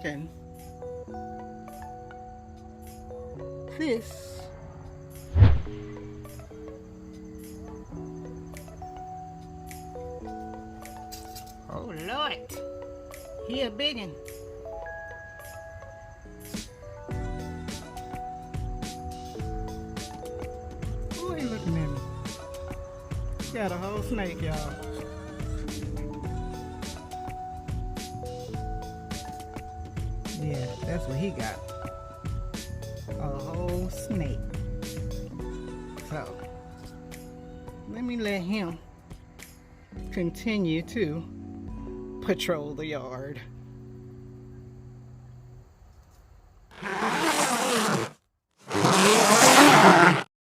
and this. Oh Lord, he a biggin'. Who ain't looking at me? Got a whole snake, y'all. Yeah, that's what he got. A whole snake. So, let me let him continue to patrol the yard.